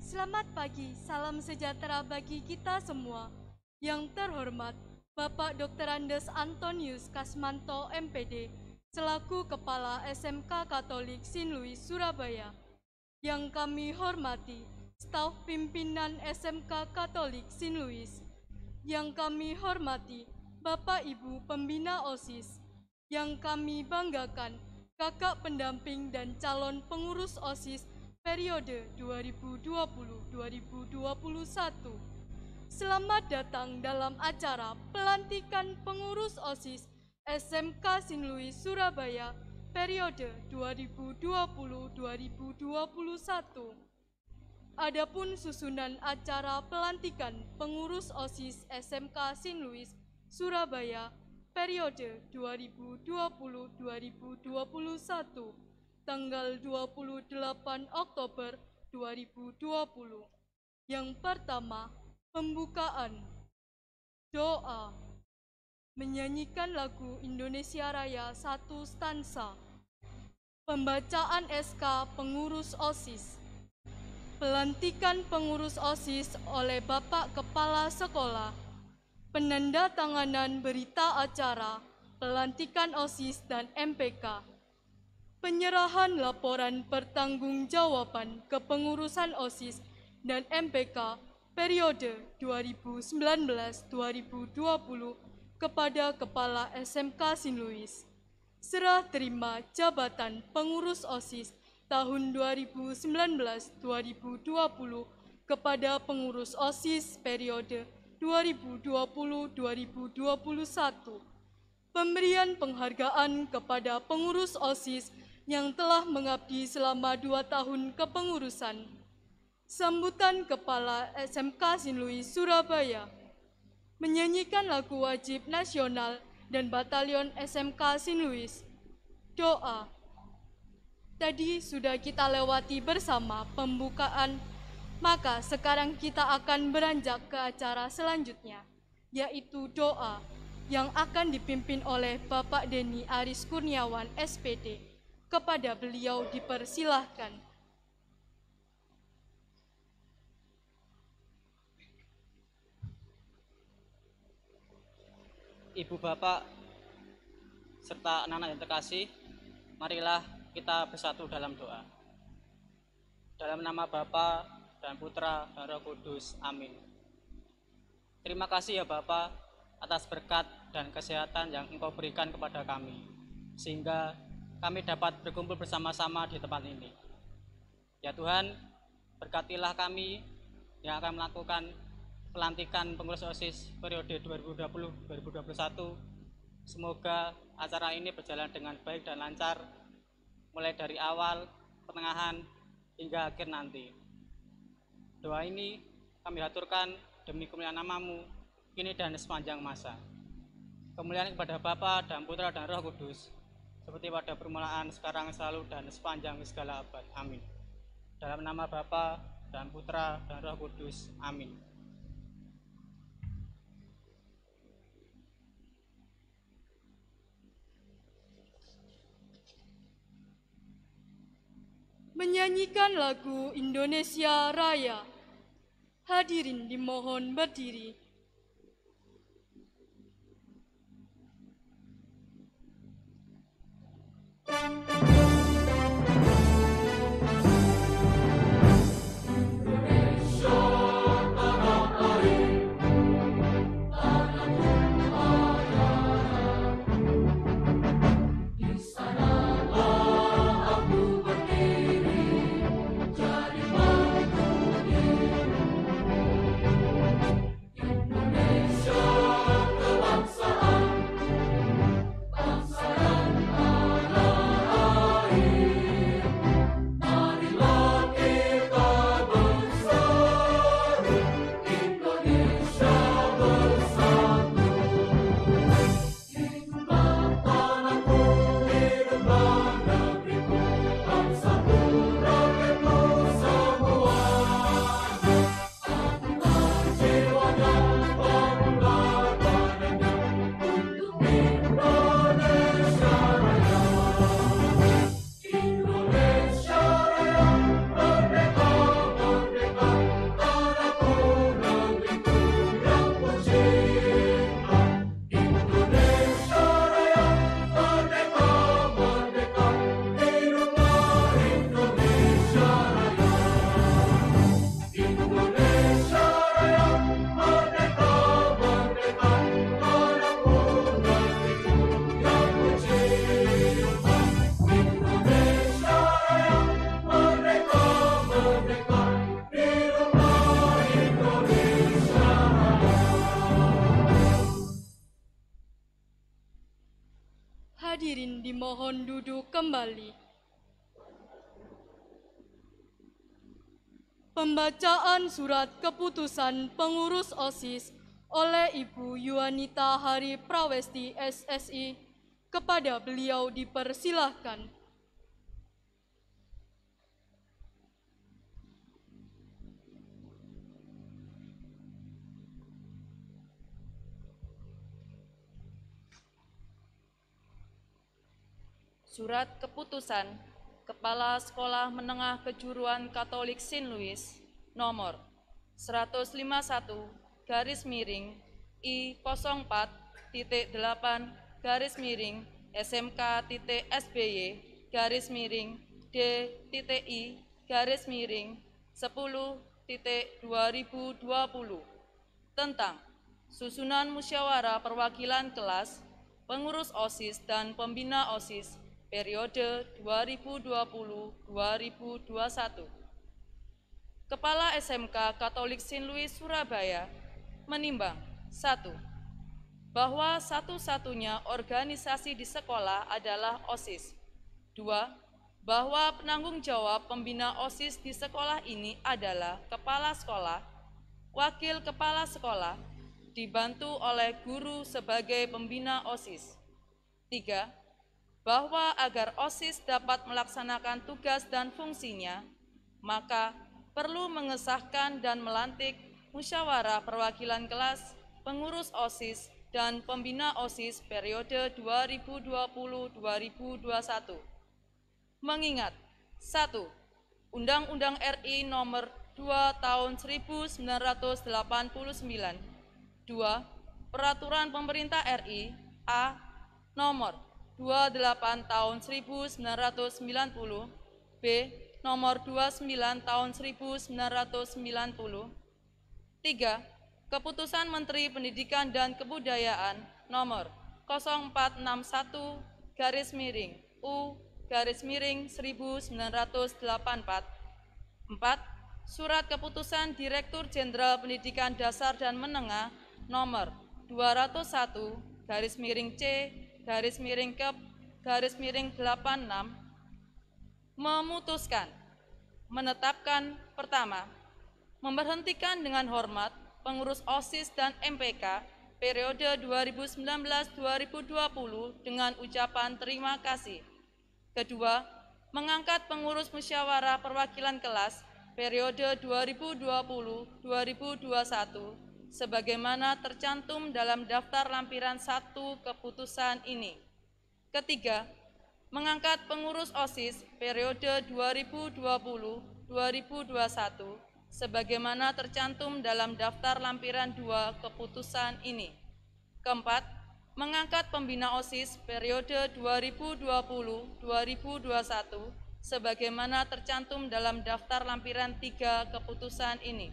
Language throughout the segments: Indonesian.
Selamat pagi, salam sejahtera bagi kita semua. Yang terhormat, Bapak Dr. Andes Antonius Kasmanto, MPD, selaku Kepala SMK Katolik St. Louis, Surabaya. Yang kami hormati, staf pimpinan SMK Katolik St. Louis. Yang kami hormati, Bapak Ibu Pembina OSIS. Yang kami banggakan, kakak pendamping dan calon pengurus OSIS periode 2020-2021. Selamat datang dalam acara pelantikan pengurus OSIS SMK St. Louis Surabaya periode 2020-2021. Adapun susunan acara pelantikan pengurus OSIS SMK St. Louis Surabaya periode 2020-2021 tanggal 28 Oktober 2020. Yang pertama, pembukaan. Doa. Menyanyikan lagu Indonesia Raya 1 stansa. Pembacaan SK pengurus OSIS. Pelantikan pengurus OSIS oleh Bapak Kepala Sekolah. Penandatanganan berita acara pelantikan OSIS dan MPK. Penyerahan laporan pertanggungjawaban kepengurusan OSIS dan MPK periode 2019-2020 kepada Kepala SMK St. Louis. Serah terima jabatan pengurus OSIS tahun 2019-2020 kepada pengurus OSIS periode 2020-2021. Pemberian penghargaan kepada pengurus OSIS yang telah mengabdi selama 2 tahun kepengurusan. Sambutan Kepala SMK St. Louis Surabaya. Menyanyikan lagu wajib nasional dan batalion SMK St. Louis. Doa. Tadi sudah kita lewati bersama pembukaan, maka sekarang kita akan beranjak ke acara selanjutnya, yaitu doa yang akan dipimpin oleh Bapak Denny Aris Kurniawan, SPD. Kepada beliau dipersilahkan. Ibu bapak serta anak-anak yang terkasih, marilah kita bersatu dalam doa. Dalam nama Bapa dan Putra dan Roh Kudus, amin. Terima kasih ya Bapa atas berkat dan kesehatan yang Engkau berikan kepada kami, sehingga kami dapat berkumpul bersama-sama di tempat ini. Ya Tuhan, berkatilah kami yang akan melakukan pelantikan pengurus OSIS periode 2020-2021. Semoga acara ini berjalan dengan baik dan lancar, mulai dari awal, pertengahan, hingga akhir nanti. Doa ini kami haturkan demi kemuliaan nama-Mu, kini dan sepanjang masa. Kemuliaan kepada Bapa dan Putra dan Roh Kudus, seperti pada permulaan, sekarang, selalu, dan sepanjang segala abad. Amin. Dalam nama Bapa dan Putra dan Roh Kudus. Amin. Menyanyikan lagu Indonesia Raya. Hadirin dimohon berdiri. Hadirin dimohon duduk kembali. Pembacaan surat keputusan pengurus OSIS oleh Ibu Yuanita Hari Prawesti SSI, kepada beliau dipersilahkan. Surat keputusan Kepala Sekolah Menengah Kejuruan Katolik Saint Louis nomor 151-SMK-SBY-DTI-10.2020 tentang susunan musyawarah perwakilan kelas, pengurus OSIS dan pembina OSIS periode 2020-2021. Kepala SMK Katolik Saint Louis Surabaya menimbang 1. Bahwa satu-satunya organisasi di sekolah adalah OSIS. 2. Bahwa penanggung jawab pembina OSIS di sekolah ini adalah kepala sekolah, wakil kepala sekolah, dibantu oleh guru sebagai pembina OSIS. 3. Bahwa agar OSIS dapat melaksanakan tugas dan fungsinya, maka perlu mengesahkan dan melantik musyawarah perwakilan kelas, pengurus OSIS, dan pembina OSIS periode 2020-2021. Mengingat 1. Undang-Undang RI Nomor 2 Tahun 1989, 2. Peraturan Pemerintah RI A Nomor 28 Tahun 1990, B. Nomor 29 Tahun 1990. 3. Keputusan Menteri Pendidikan dan Kebudayaan Nomor 0461-U-1984. 4. Surat Keputusan Direktur Jenderal Pendidikan Dasar dan Menengah Nomor 201-C-Kep-86 memutuskan menetapkan pertama, memberhentikan dengan hormat pengurus OSIS dan MPK periode 2019-2020 dengan ucapan terima kasih. Kedua, mengangkat pengurus musyawarah perwakilan kelas periode 2020-2021 sebagaimana tercantum dalam daftar lampiran 1 keputusan ini. Ketiga, mengangkat pengurus OSIS periode 2020-2021 sebagaimana tercantum dalam daftar lampiran 2 keputusan ini. Keempat, mengangkat pembina OSIS periode 2020-2021 sebagaimana tercantum dalam daftar lampiran 3 keputusan ini.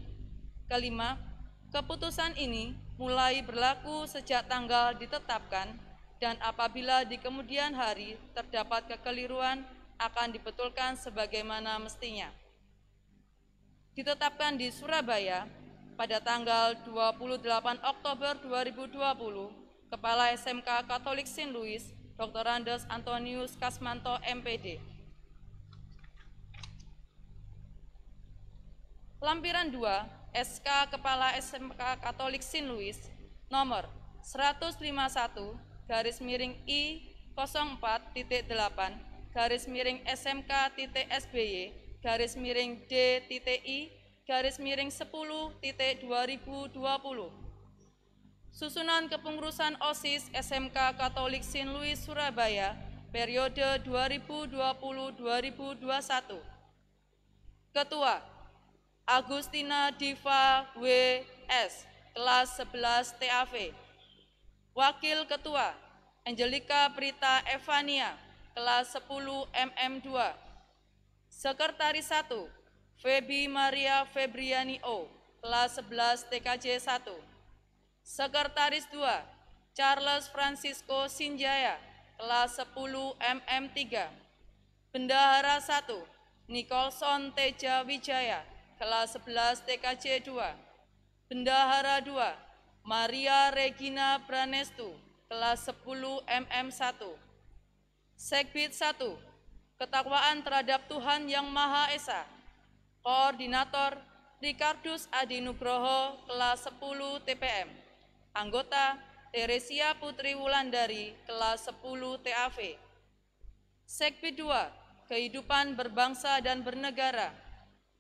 Kelima, keputusan ini mulai berlaku sejak tanggal ditetapkan dan apabila di kemudian hari terdapat kekeliruan akan dibetulkan sebagaimana mestinya. Ditetapkan di Surabaya pada tanggal 28 Oktober 2020, Kepala SMK Katolik Saint Louis, Dr. Andes Antonius Kasmanto, MPD. Lampiran 2, SK Kepala SMK Katolik Saint Louis, nomor 151-SMK-TT8-SBY-D-I-10.10/2020. Susunan kepengurusan OSIS SMK Katolik Saint Louis Surabaya periode 2020-2021. Ketua Agustina Diva W.S. kelas 11 TAV. Wakil Ketua Angelika Prita Evania kelas 10 MM2. Sekretaris 1 Febi Maria Febriani O kelas 11 TKJ 1. Sekretaris 2 Charles Francisco Sinjaya kelas 10 MM3. Bendahara 1 Nicholson Teja Wijaya kelas 11 TKJ 2. Bendahara 2 Maria Regina Branestu kelas 10 MM1. Sekbid 1, ketakwaan terhadap Tuhan Yang Maha Esa. Koordinator Ricardus Adi Nugroho, kelas 10 TPM. Anggota Teresia Putri Wulandari, kelas 10 TAV. Sekbid 2, kehidupan berbangsa dan bernegara.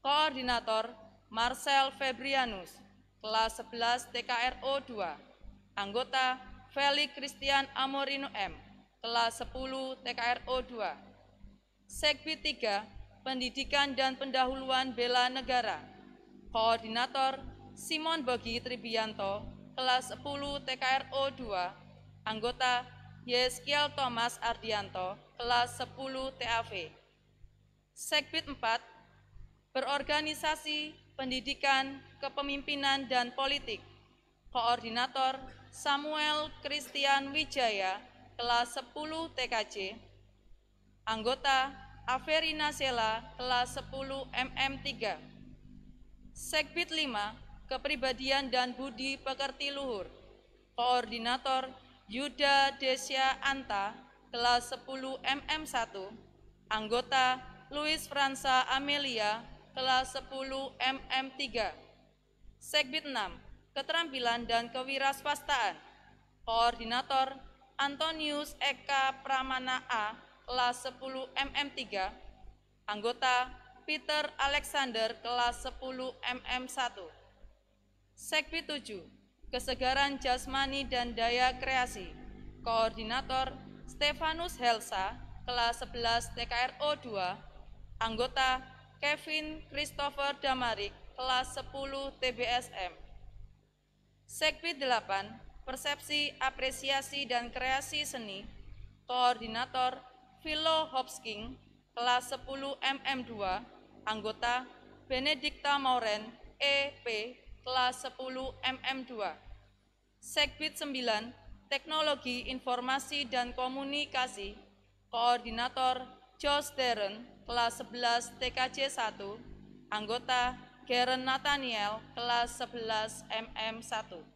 Koordinator Marcel Febrianus, kelas 11 TKRO 2. Anggota Felix Christian Amorino M, kelas 10 TKRO 2. Sekbid 3, pendidikan dan pendahuluan bela negara. Koordinator Simon Bogi Tribianto, kelas 10 TKRO 2. Anggota Yeskiel Thomas Ardianto, kelas 10 TAV. Sekbid 4, berorganisasi, pendidikan, kepemimpinan, dan politik. Koordinator Samuel Christian Wijaya, kelas 10 TKJ. Anggota Averina Sela, kelas 10 MM3. Sekbid 5, kepribadian dan budi pekerti luhur. Koordinator Yuda Desya Anta, kelas 10 MM1. Anggota Luis Fransa Amelia, kelas 10 MM3. Sekbid 6, keterampilan dan kewirausahaan. Koordinator Antonius Eka Pramana A, kelas 10 MM3. Anggota Peter Alexander, kelas 10 MM1. Sekbid 7, kesegaran jasmani dan daya kreasi. Koordinator Stefanus Helsa, kelas 11 TKRO 2. Anggota Kevin Christopher Damarik, kelas 10 TBSM. Sekbid 8, persepsi, apresiasi, dan kreasi seni. Koordinator Philo Hopsking, kelas 10 MM2. Anggota Benedikta Mauren, EP, kelas 10 MM2. Sekbid 9, teknologi, informasi, dan komunikasi. Koordinator Josh Darren, kelas 11 TKJ 1. Anggota Garen Nathaniel, kelas 11 MM1.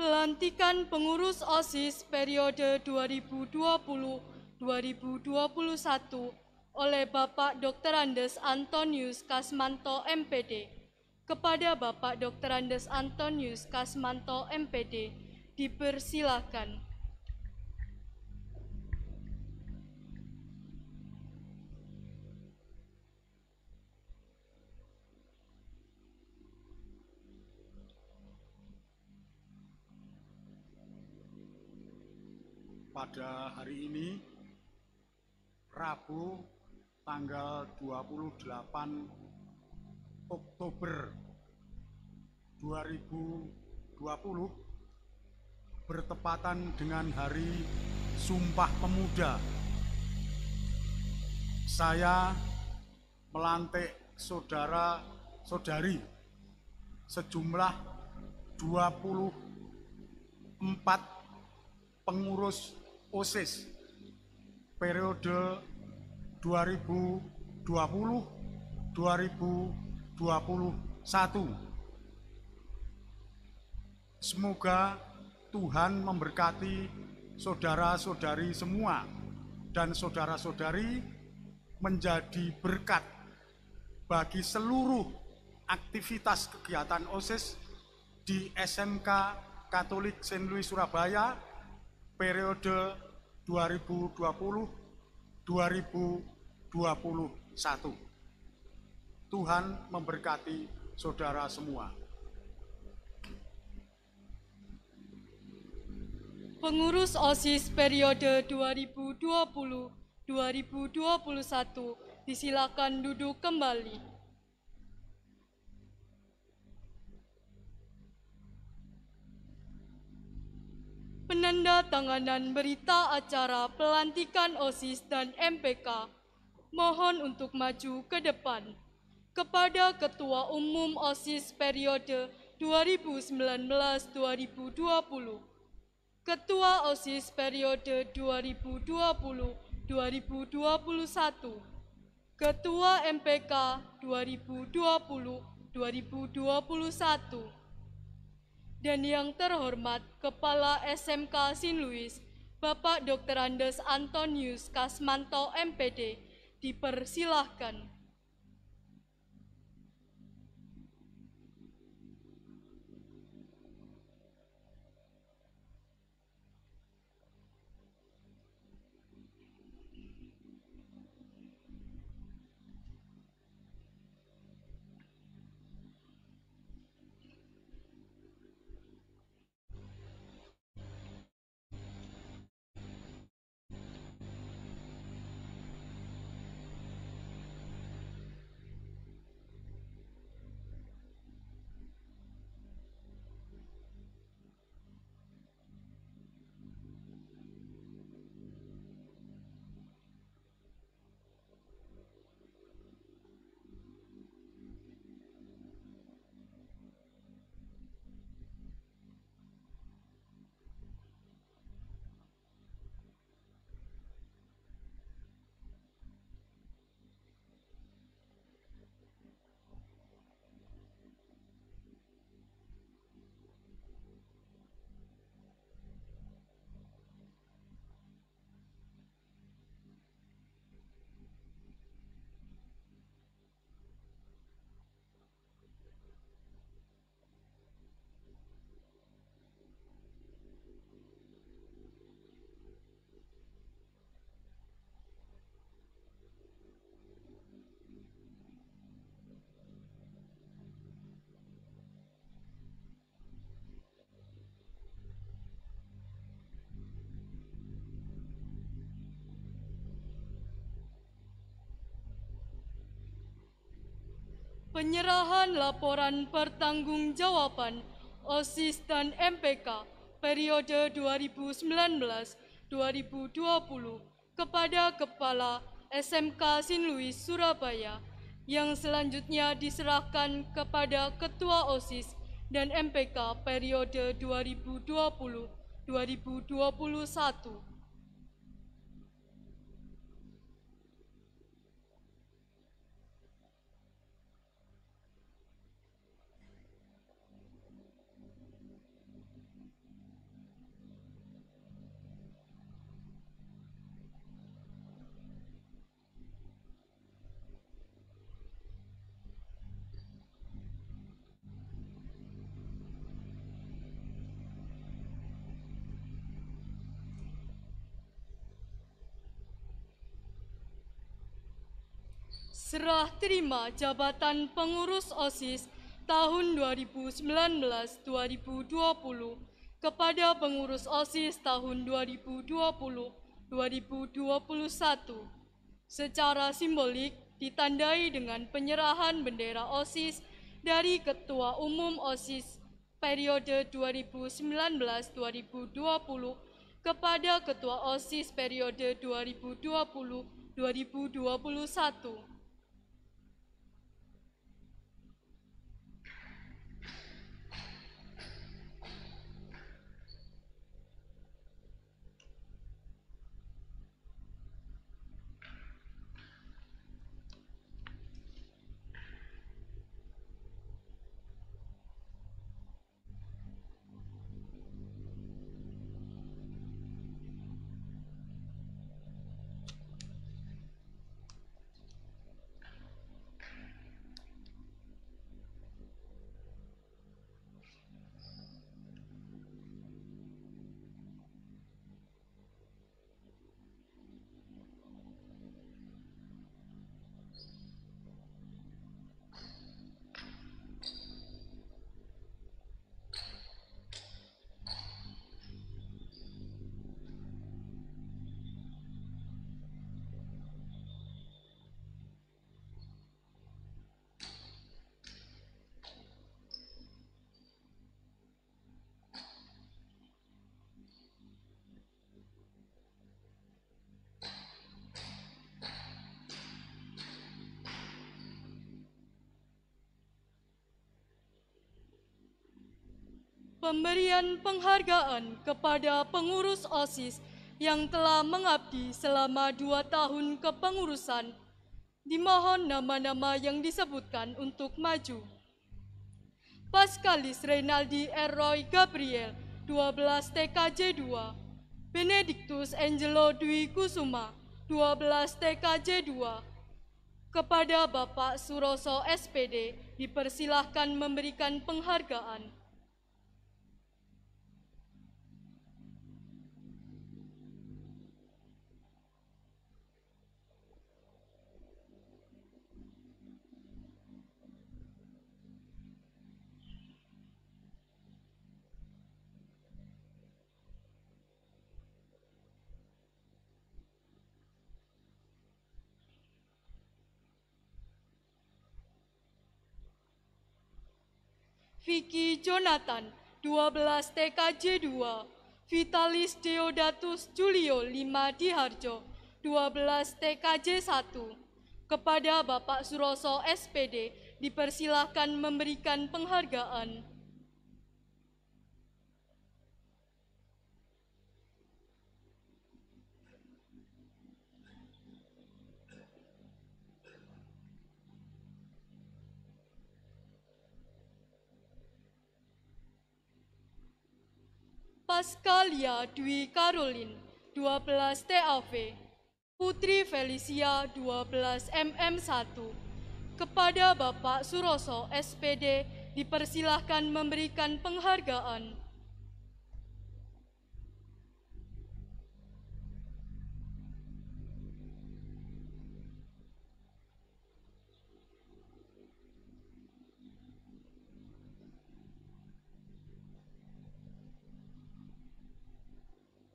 Pelantikan pengurus OSIS periode 2020-2021 oleh Bapak Dr. Andes Antonius Kasmanto MPD. Kepada Bapak Dr. Andes Antonius Kasmanto MPD, dipersilakan. Pada hari ini, Rabu, tanggal 28 Oktober 2020, bertepatan dengan Hari Sumpah Pemuda. Saya melantik saudara-saudari sejumlah 24 pengurus OSIS periode 2020-2021. Semoga Tuhan memberkati saudara-saudari semua dan saudara-saudari menjadi berkat bagi seluruh aktivitas kegiatan OSIS di SMK Katolik Saint Louis Surabaya periode 2020-2021. Tuhan memberkati saudara semua. Pengurus OSIS periode 2020-2021 disilakan duduk kembali. Penandatanganan berita acara pelantikan OSIS dan MPK mohon untuk maju ke depan. Kepada Ketua Umum OSIS periode 2019-2020, Ketua OSIS periode 2020-2021, Ketua MPK 2020-2021, dan yang terhormat Kepala SMK Sin Luis, Bapak Dr. Andes Antonius Kasmanto MPD, dipersilahkan. Penyerahan laporan pertanggungjawaban OSIS dan MPK periode 2019-2020 kepada Kepala SMK Sin Luis Surabaya yang selanjutnya diserahkan kepada Ketua OSIS dan MPK periode 2020-2021. Serah terima jabatan pengurus OSIS tahun 2019-2020 kepada pengurus OSIS tahun 2020-2021 secara simbolik ditandai dengan penyerahan bendera OSIS dari Ketua Umum OSIS periode 2019-2020 kepada Ketua OSIS periode 2020-2021. Pemberian penghargaan kepada pengurus OSIS yang telah mengabdi selama 2 tahun kepengurusan Dimohon nama-nama yang disebutkan untuk maju. Pascalis Reynaldi R. Roy Gabriel, 12 TKJ 2. Benedictus Angelo Dwi Kusuma, 12 TKJ 2. Kepada Bapak Suroso SPD dipersilahkan memberikan penghargaan. Vicky Jonathan, 12 TKJ 2. Vitalis Deodatus Julio 5 Diharjo, 12 TKJ 1. Kepada Bapak Suroso SPD dipersilahkan memberikan penghargaan. Pascalia Dwi Karolin, 12 TAV. Putri Felicia, 12 MM1. Kepada Bapak Suroso SPD dipersilahkan memberikan penghargaan.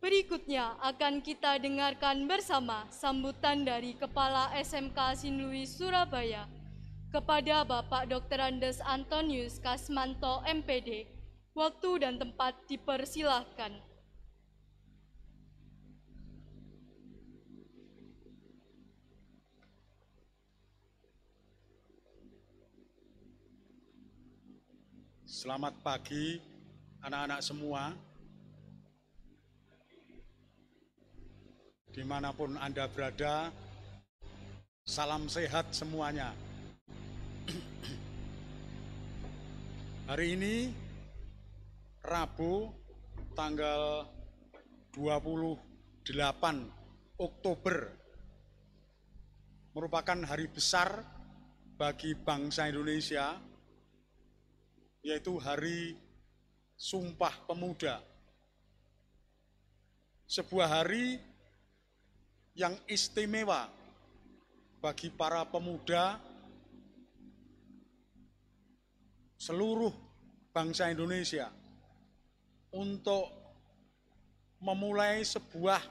Berikutnya akan kita dengarkan bersama sambutan dari Kepala SMK Sin Louis Surabaya kepada Bapak Dr. Andes Antonius Kasmanto MPD. Waktu dan tempat dipersilahkan. Selamat pagi anak-anak semua. Dimanapun Anda berada, salam sehat semuanya. Hari ini, Rabu, tanggal 28 Oktober, merupakan hari besar bagi bangsa Indonesia, yaitu Hari Sumpah Pemuda. Sebuah hari yang istimewa bagi para pemuda seluruh bangsa Indonesia untuk memulai sebuah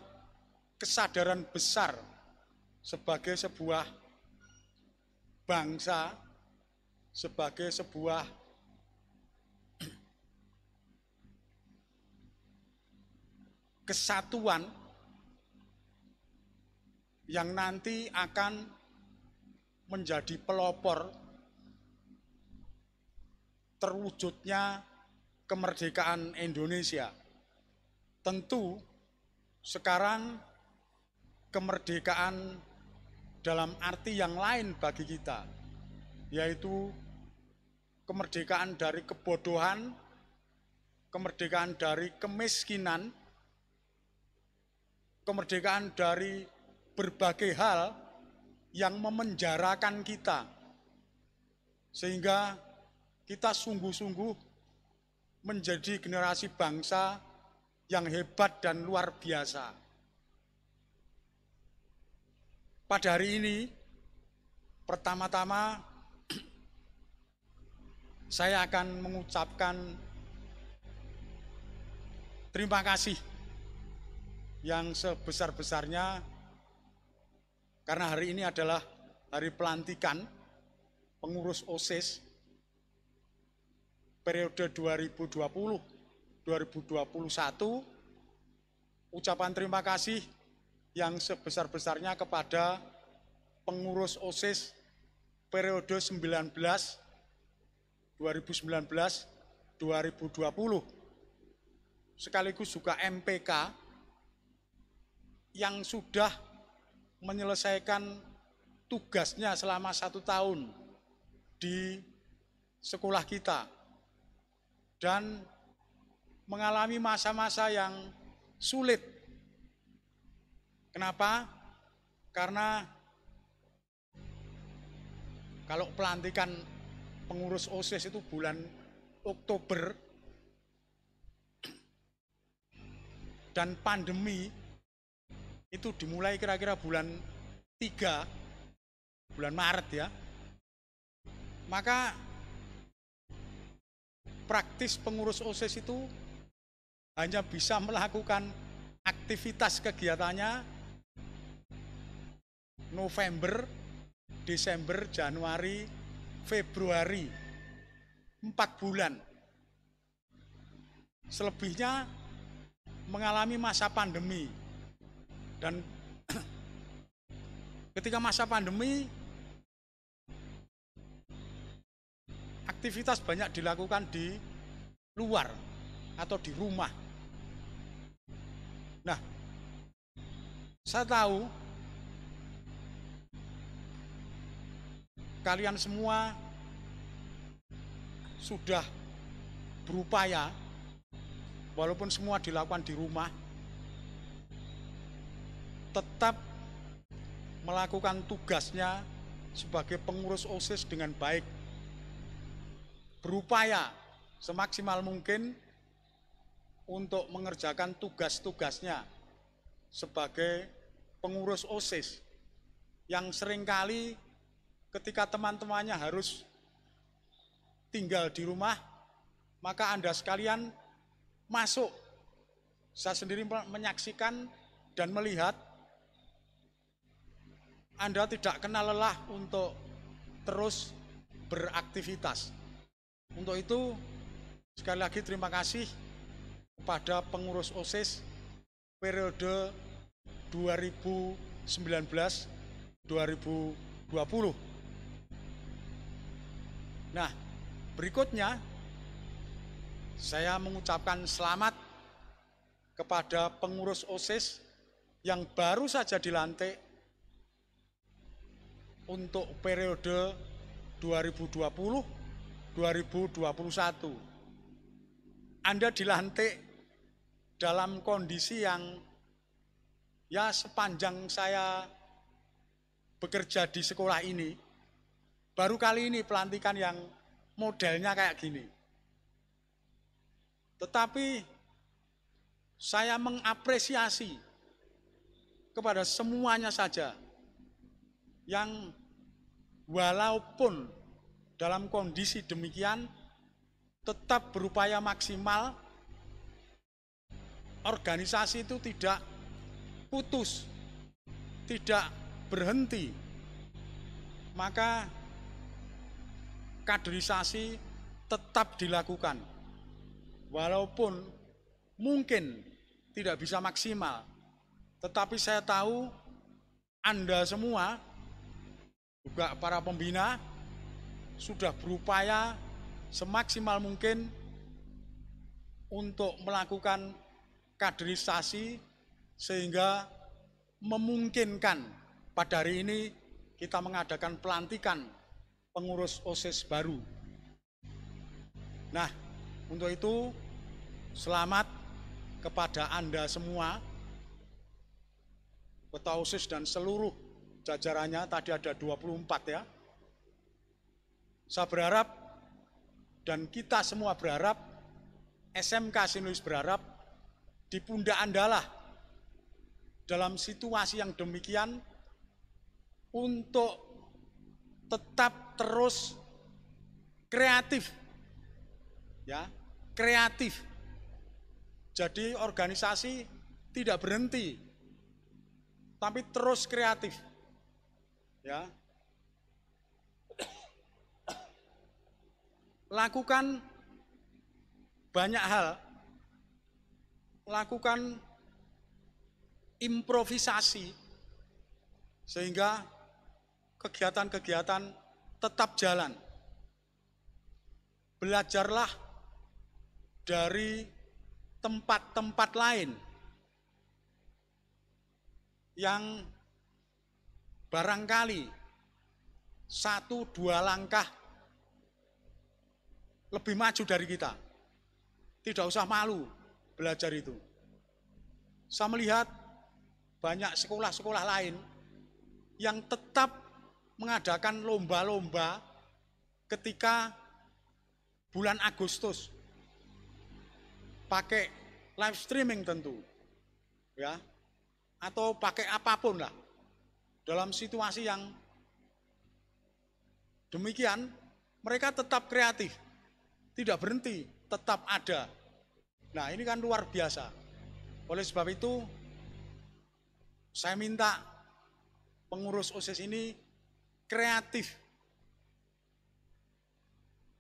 kesadaran besar sebagai sebuah bangsa, sebagai sebuah kesatuan yang nanti akan menjadi pelopor terwujudnya kemerdekaan Indonesia. Tentu sekarang kemerdekaan dalam arti yang lain bagi kita, yaitu kemerdekaan dari kebodohan, kemerdekaan dari kemiskinan, kemerdekaan dari berbagai hal yang memenjarakan kita, sehingga kita sungguh-sungguh menjadi generasi bangsa yang hebat dan luar biasa. Pada hari ini, pertama-tama saya akan mengucapkan terima kasih yang sebesar-besarnya, karena hari ini adalah hari pelantikan pengurus OSIS periode 2020-2021. Ucapan terima kasih yang sebesar-besarnya kepada pengurus OSIS periode 2019-2020, sekaligus juga MPK yang sudah menyelesaikan tugasnya selama 1 tahun di sekolah kita dan mengalami masa-masa yang sulit. Kenapa? Karena kalau pelantikan pengurus OSIS itu bulan Oktober dan pandemi itu dimulai kira-kira bulan 3, bulan Maret ya. Maka praktis pengurus OSIS itu hanya bisa melakukan aktivitas kegiatannya November, Desember, Januari, Februari, 4 bulan. Selebihnya mengalami masa pandemi. Dan ketika masa pandemi, aktivitas banyak dilakukan di luar atau di rumah. Nah, saya tahu kalian semua sudah berupaya, walaupun semua dilakukan di rumah, tetap melakukan tugasnya sebagai pengurus OSIS dengan baik. Berupaya semaksimal mungkin untuk mengerjakan tugas-tugasnya sebagai pengurus OSIS yang seringkali ketika teman-temannya harus tinggal di rumah, maka Anda sekalian masuk. Saya sendiri menyaksikan dan melihat Anda tidak kenal lelah untuk terus beraktivitas. Untuk itu, sekali lagi terima kasih kepada pengurus OSIS periode 2019-2020. Nah, berikutnya saya mengucapkan selamat kepada pengurus OSIS yang baru saja dilantik untuk periode 2020-2021. Anda dilantik dalam kondisi yang ya sepanjang saya bekerja di sekolah ini, baru kali ini pelantikan yang modelnya kayak gini. Tetapi saya mengapresiasi kepada semuanya saja yang walaupun dalam kondisi demikian tetap berupaya maksimal, organisasi itu tidak putus, tidak berhenti. Maka kaderisasi tetap dilakukan. Walaupun mungkin tidak bisa maksimal, tetapi saya tahu Anda semua, juga para pembina, sudah berupaya semaksimal mungkin untuk melakukan kaderisasi sehingga memungkinkan pada hari ini kita mengadakan pelantikan pengurus OSIS baru. Nah, untuk itu selamat kepada Anda semua, Ketua OSIS dan seluruh jajarannya, tadi ada 24 ya. Saya berharap dan kita semua berharap, SMK Saint Louis berharap di pundak Anda lah dalam situasi yang demikian untuk tetap terus kreatif. Ya, kreatif. Jadi organisasi tidak berhenti, tapi terus kreatif. Ya. Lakukan banyak hal, lakukan improvisasi sehingga kegiatan-kegiatan tetap jalan. Belajarlah dari tempat-tempat lain yang barangkali 1-2 langkah lebih maju dari kita. Tidak usah malu belajar itu. Saya melihat banyak sekolah-sekolah lain yang tetap mengadakan lomba-lomba ketika bulan Agustus. Pakai live streaming tentu. Ya. Atau pakai apapun lah. Dalam situasi yang demikian, mereka tetap kreatif. Tidak berhenti, tetap ada. Nah, ini kan luar biasa. Oleh sebab itu, saya minta pengurus OSIS ini kreatif.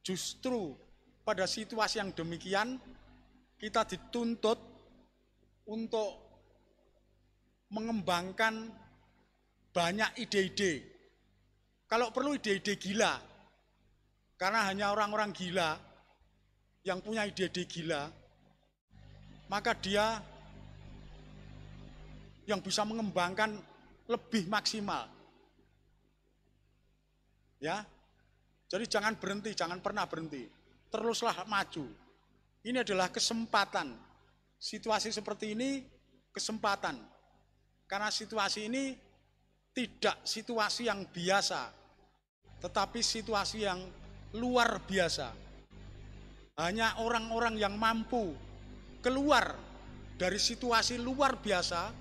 Justru pada situasi yang demikian, kita dituntut untuk mengembangkan banyak ide-ide. Kalau perlu ide-ide gila, karena hanya orang-orang gila yang punya ide-ide gila, maka dia yang bisa mengembangkan lebih maksimal. Ya, jadi jangan berhenti, jangan pernah berhenti. Teruslah maju. Ini adalah kesempatan. Situasi seperti ini kesempatan. Karena situasi ini tidak situasi yang biasa, tetapi situasi yang luar biasa. Hanya orang-orang yang mampu keluar dari situasi luar biasa,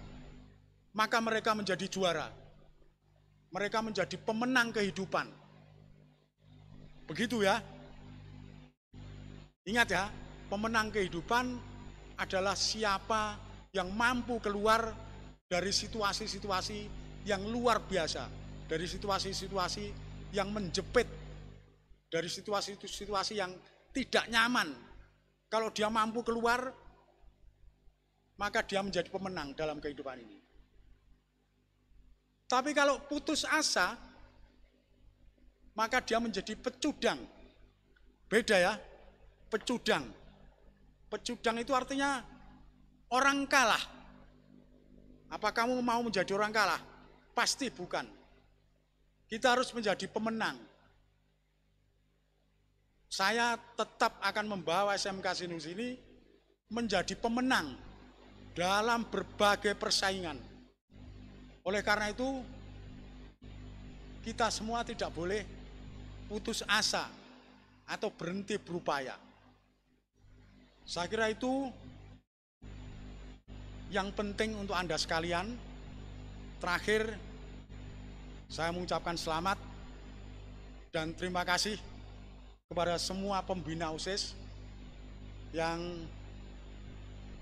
maka mereka menjadi juara. Mereka menjadi pemenang kehidupan. Begitu ya. Ingat ya, pemenang kehidupan adalah siapa yang mampu keluar dari situasi-situasi yang luar biasa, dari situasi-situasi yang menjepit, dari situasi-situasi yang tidak nyaman. Kalau dia mampu keluar, maka dia menjadi pemenang dalam kehidupan ini. Tapi kalau putus asa, maka dia menjadi pecundang. Beda ya, pecundang. Pecundang itu artinya orang kalah. Apa kamu mau menjadi orang kalah? Pasti bukan. Kita harus menjadi pemenang. Saya tetap akan membawa SMK Sinus ini menjadi pemenang dalam berbagai persaingan. Oleh karena itu, kita semua tidak boleh putus asa atau berhenti berupaya. Saya kira itu yang penting untuk Anda sekalian. Terakhir, saya mengucapkan selamat dan terima kasih kepada semua pembina OSIS yang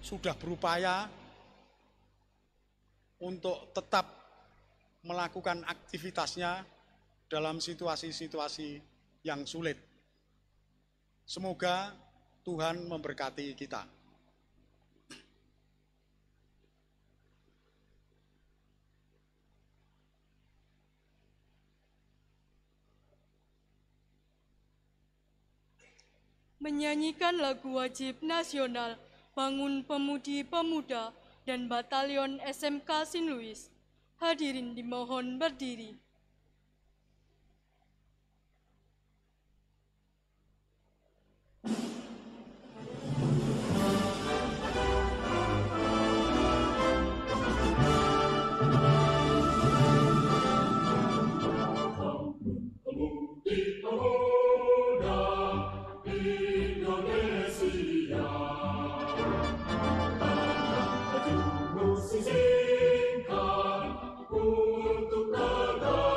sudah berupaya untuk tetap melakukan aktivitasnya dalam situasi-situasi yang sulit. Semoga Tuhan memberkati kita. Menyanyikan lagu wajib nasional Bangun Pemudi Pemuda dan Batalion SMK Sin Luis. Hadirin dimohon berdiri. Musik untuk negara.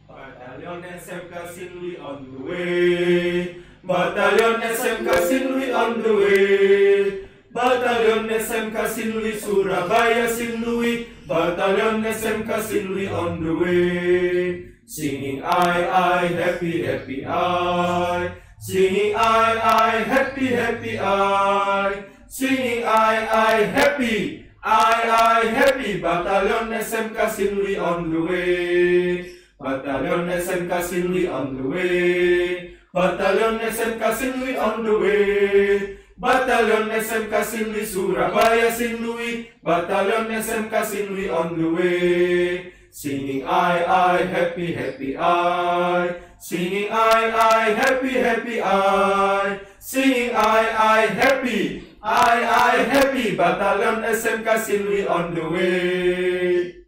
Battalion SMK Sinlui on the way. Battalion SMK Sinlui on the way. Battalion SMK Sinlui Surabaya Sinlui. Battalion SMK Sinlui on the way. Singing I, happy, happy I. Singing I, happy, happy I. Singing I, happy. I, happy. Battalion SMK Sinlui on the way. Battalion SMK Sinlui on the way. Battalion SMK Sinlui on the way. Battalion SMK Sinlui Surabaya Sinlui. Battalion SMK Sinlui on the way. Singing I, happy, happy I. Singing I, happy, happy I. Singing I, happy. I, happy. Battalion SMK Sinlui on the way.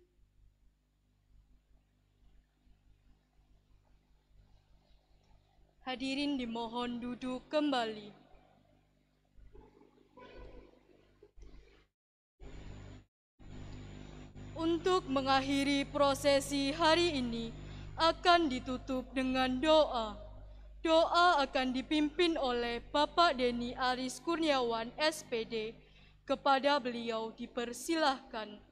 Hadirin dimohon duduk kembali. Untuk mengakhiri prosesi hari ini akan ditutup dengan doa. Doa akan dipimpin oleh Bapak Denny Aris Kurniawan, SPD. Kepada beliau dipersilahkan.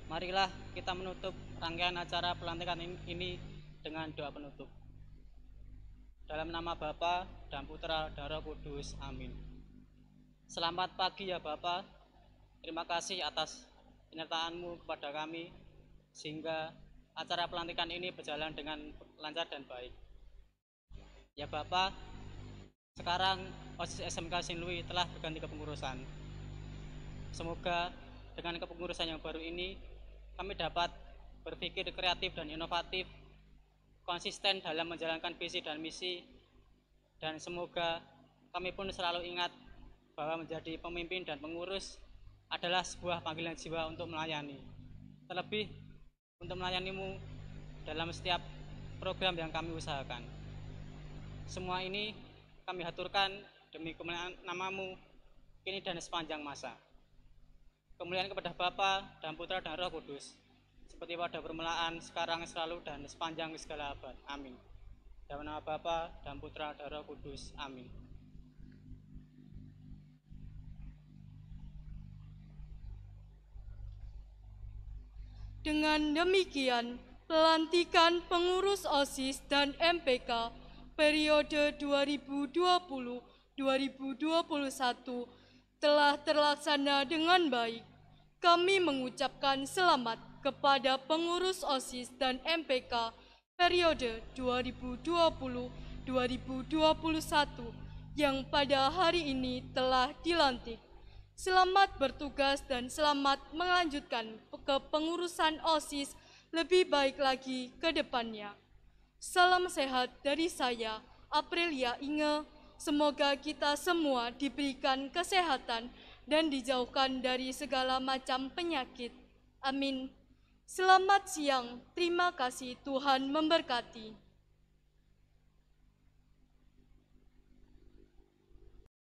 Marilah kita menutup rangkaian acara pelantikan ini dengan doa penutup. Dalam nama Bapa dan Putra dan Roh Kudus, amin. Selamat pagi ya Bapa, terima kasih atas penyertaan-Mu kepada kami, sehingga acara pelantikan ini berjalan dengan lancar dan baik. Ya Bapa, sekarang OSIS SMK Sinlui telah berganti kepengurusan. Semoga dengan kepengurusan yang baru ini, kami dapat berpikir kreatif dan inovatif, konsisten dalam menjalankan visi dan misi, dan semoga kami pun selalu ingat bahwa menjadi pemimpin dan pengurus adalah sebuah panggilan jiwa untuk melayani, terlebih untuk melayani-Mu dalam setiap program yang kami usahakan. Semua ini kami haturkan demi kemuliaan nama-Mu kini dan sepanjang masa. Kemuliaan kepada Bapa dan Putra dan Roh Kudus, seperti pada permulaan, sekarang, selalu, dan sepanjang segala abad. Amin. Dalam nama Bapa dan Putra dan Roh Kudus. Amin. Dengan demikian, pelantikan pengurus OSIS dan MPK periode 2020-2021 telah terlaksana dengan baik. Kami mengucapkan selamat kepada pengurus OSIS dan MPK periode 2020-2021 yang pada hari ini telah dilantik. Selamat bertugas dan selamat melanjutkan kepengurusan OSIS lebih baik lagi ke depannya. Salam sehat dari saya, Aprilia Inge. Semoga kita semua diberikan kesehatan dan dijauhkan dari segala macam penyakit. Amin. Selamat siang, terima kasih, Tuhan memberkati.